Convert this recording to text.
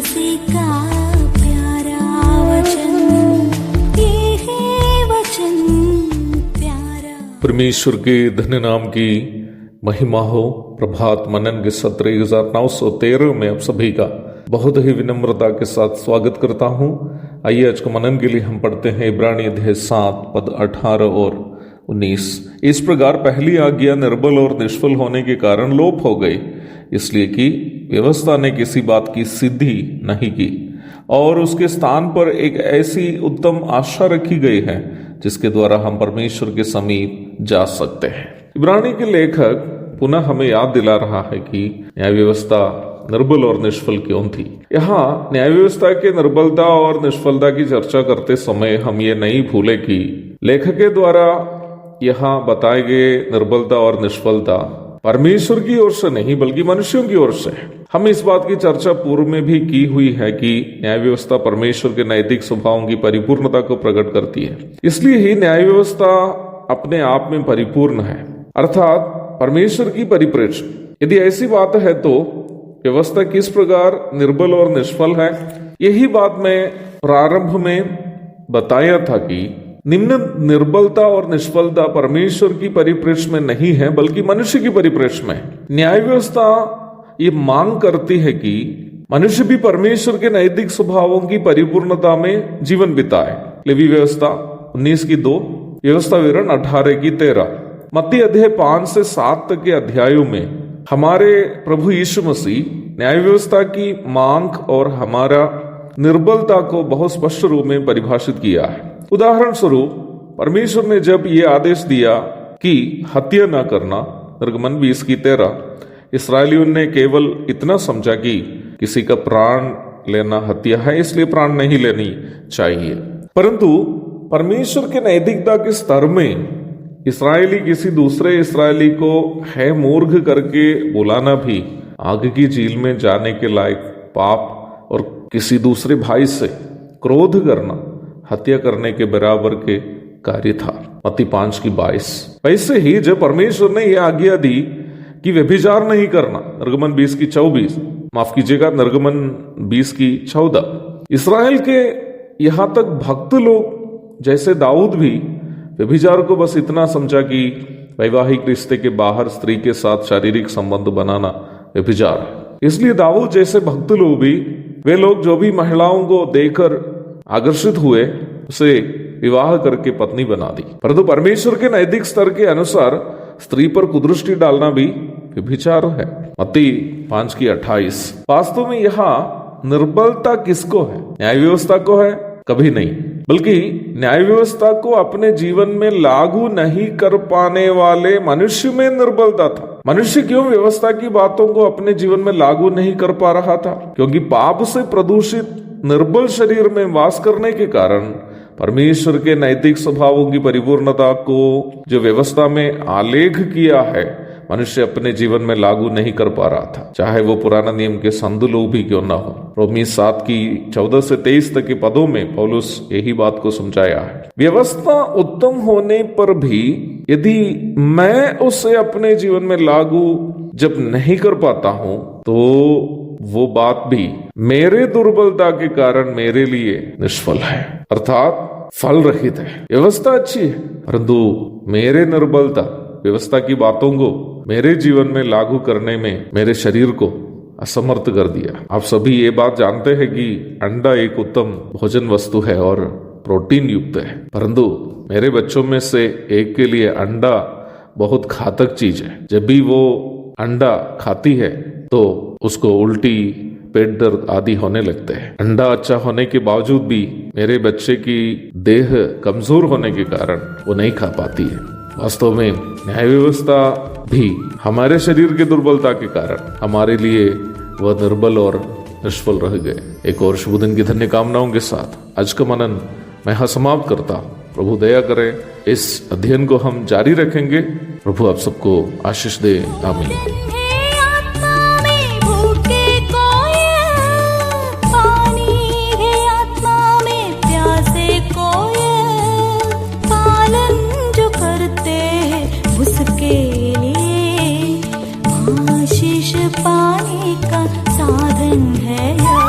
तुलसी का प्यारा वचन, ये है वचन प्यारा। परमेश्वर के धन्य नाम की महिमा हो। प्रभात मनन के सत्र 1913 में आप सभी का बहुत ही विनम्रता के साथ स्वागत करता हूं। आइए आज को मनन के लिए हम पढ़ते हैं इब्रानी अध्याय 7 पद 18 और 19। इस प्रकार पहली आज्ञा निर्बल और निष्फल होने के कारण लोप हो गई, इसलिए कि व्यवस्था ने किसी बात की सिद्धि नहीं की और उसके स्थान पर एक ऐसी उत्तम आशा रखी गई है जिसके द्वारा हम परमेश्वर के समीप जा सकते हैं। इब्रानी के लेखक पुनः हमें याद दिला रहा है कि न्याय व्यवस्था निर्बल और निष्फल क्यों थी। यहाँ न्याय व्यवस्था के निर्बलता और निष्फलता की चर्चा करते समय हम ये नहीं भूले कि लेखक के द्वारा यहाँ बताए गए निर्बलता और निष्फलता परमेश्वर की ओर से नहीं बल्कि मनुष्यों की ओर से है। हम इस बात की चर्चा पूर्व में भी की हुई है कि न्याय व्यवस्था परमेश्वर के नैतिक स्वभावों की परिपूर्णता को प्रकट करती है, इसलिए ही न्याय व्यवस्था अपने आप में परिपूर्ण है, अर्थात परमेश्वर की परिप्रेक्ष्य। यदि ऐसी बात है तो व्यवस्था किस प्रकार निर्बल और निष्फल है, यही बात मैं प्रारंभ में बताया था कि निम्न निर्बलता और निष्फलता परमेश्वर की परिप्रेक्ष्य में नहीं है बल्कि मनुष्य की परिप्रेक्ष्य में। न्याय व्यवस्था ये मांग करती है कि मनुष्य भी परमेश्वर के नैतिक स्वभावों की परिपूर्णता में जीवन बिताए। लेवी व्यवस्था 19:2, व्यवस्था विवरण 18:13। मत्ती अध्याय 5 से 7 तक के अध्यायों में हमारे प्रभु यीशु मसीह न्याय व्यवस्था की मांग और हमारा निर्बलता को बहुत स्पष्ट रूप में परिभाषित किया है। उदाहरण स्वरूप परमेश्वर ने जब ये आदेश दिया कि हत्या न करना, निर्गमन 20:13, इस्राएलियों ने केवल इतना समझा कि किसी का प्राण लेना हत्या है इसलिए प्राण नहीं लेनी चाहिए, परंतु परमेश्वर के नैतिकता के स्तर में इस्राएली किसी दूसरे इस्राएली को है मूर्ख करके बुलाना भी आग की झील में जाने के लायक पाप और किसी दूसरे भाई से क्रोध करना हत्या करने के बराबर के कार्य था। मत्ती 5:22। वैसे ही जब परमेश्वर ने यह आज्ञा दी कि व्यभिचार नहीं करना, निर्गमन 20:24, माफ कीजिएगा निर्गमन 20:14, इस्राएल के यहां तक भक्त लोग जैसे दाऊद भी व्यभिचार को बस इतना समझा कि वैवाहिक रिश्ते के बाहर स्त्री के साथ शारीरिक संबंध बनाना व्यभिचार है। इसलिए दाऊद जैसे भक्त लोग भी, वे लोग जो भी महिलाओं को देखकर आकर्षित हुए उसे विवाह करके पत्नी बना दी, परंतु परमेश्वर के नैतिक स्तर के अनुसार स्त्री पर कुदृष्टि डालना भी व्यभिचार है। मत्ती 5:28। वास्तव में यहाँ निर्बलता किसको है? न्याय व्यवस्था को है? कभी नहीं, बल्कि न्याय व्यवस्था को अपने जीवन में लागू नहीं कर पाने वाले मनुष्य में निर्बलता था। मनुष्य क्यों व्यवस्था की बातों को अपने जीवन में लागू नहीं कर पा रहा था? क्योंकि पाप से प्रदूषित निर्बल शरीर में वास करने के कारण परमेश्वर के नैतिक स्वभावों की परिपूर्णता को जो व्यवस्था में आलेख किया है मनुष्य अपने जीवन में लागू नहीं कर पा रहा था, चाहे वो पुराना नियम के संत लोग भी क्यों ना हो। रोमी 7:14 से 23 तक के पदों में पौलुस यही बात को समझाया है। व्यवस्था उत्तम होने पर भी यदि मैं उसे अपने जीवन में लागू जब नहीं कर पाता हूं तो वो बात भी मेरे दुर्बलता के कारण मेरे लिए निष्फल है, अर्थात फल रहित है। व्यवस्था अच्छी है परंतु मेरे निर्बलता व्यवस्था की बातों को मेरे जीवन में लागू करने में मेरे शरीर को असमर्थ कर दिया। आप सभी ये बात जानते हैं कि अंडा एक उत्तम भोजन वस्तु है और प्रोटीन युक्त है, परंतु मेरे बच्चों में से एक के लिए अंडा बहुत घातक चीज है। जब भी वो अंडा खाती है तो उसको उल्टी, पेट दर्द आदि होने लगते हैं। अंडा अच्छा होने के बावजूद भी मेरे बच्चे की देह कमजोर होने के कारण वो नहीं खा पाती है। वास्तव में न्याय व्यवस्था भी हमारे शरीर के दुर्बलता के कारण हमारे लिए वह निर्बल और निष्फल रह गए। एक और शुभ दिन की धन्य कामनाओं के साथ आज का मनन मैं यहाँ समाप्त करता हूँ। प्रभु दया करे, इस अध्ययन को हम जारी रखेंगे। प्रभु आप सबको आशीष दे। आमीन। पाने का साधन है।